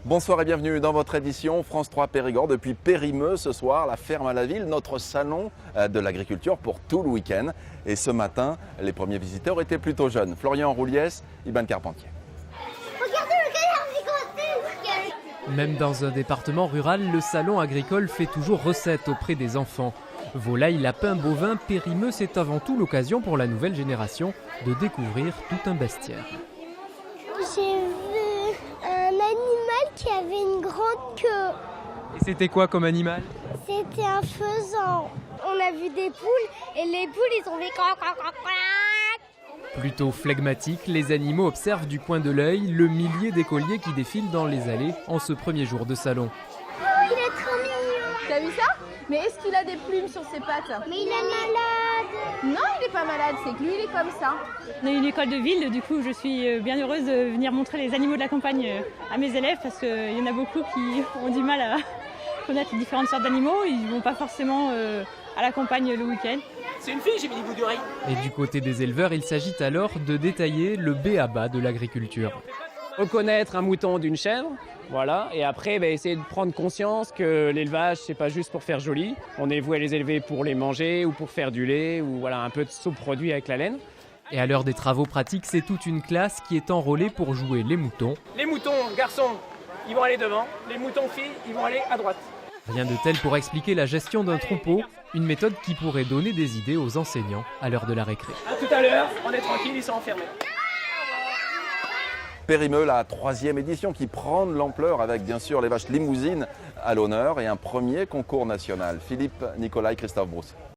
Bonsoir et bienvenue dans votre édition France 3 Périgord. Depuis Périmeux ce soir, la ferme à la ville, notre salon de l'agriculture pour tout le week-end. Et ce matin, les premiers visiteurs étaient plutôt jeunes. Florian Rouliès, Iban Carpentier. Regardez le canard. Même dans un département rural, le salon agricole fait toujours recette auprès des enfants. Volailles, lapins, bovins, Périmeux, c'est avant tout l'occasion pour la nouvelle génération de découvrir tout un bestiaire. J'ai vu un animal qui avait une grande queue. Et c'était quoi comme animal? C'était un faisan. On a vu des poules et les poules, ils ont fait crac, crac, crac, crac. Plutôt flegmatiques, les animaux observent du coin de l'œil le millier d'écoliers qui défilent dans les allées en ce premier jour de salon. Il est trop mignon. T'as vu ça? Mais est-ce qu'il a des plumes sur ses pattes? Mais il est malade. Non, il est pas malade, c'est que lui, il est comme ça. On a une école de ville, du coup je suis bien heureuse de venir montrer les animaux de la campagne à mes élèves parce qu'il y en a beaucoup qui ont du mal à connaître les différentes sortes d'animaux. Ils ne vont pas forcément à la campagne le week-end. C'est une fille, j'ai mis des bouts d'oreille. Et du côté des éleveurs, il s'agit alors de détailler le b.a.-ba de l'agriculture. Reconnaître un mouton d'une chèvre, voilà, et après essayer de prendre conscience que l'élevage c'est pas juste pour faire joli. On est voué à les élever pour les manger ou pour faire du lait ou voilà un peu de sous-produit avec la laine. Et à l'heure des travaux pratiques, c'est toute une classe qui est enrôlée pour jouer les moutons. Les moutons garçons, ils vont aller devant, les moutons filles, ils vont aller à droite. Rien de tel pour expliquer la gestion d'un troupeau, une méthode qui pourrait donner des idées aux enseignants à l'heure de la récré. À tout à l'heure, on est tranquille, ils sont enfermés. Périmeux, la troisième édition qui prend de l'ampleur avec bien sûr les vaches limousines à l'honneur et un premier concours national. Philippe, Nicolas et Christophe Brousse.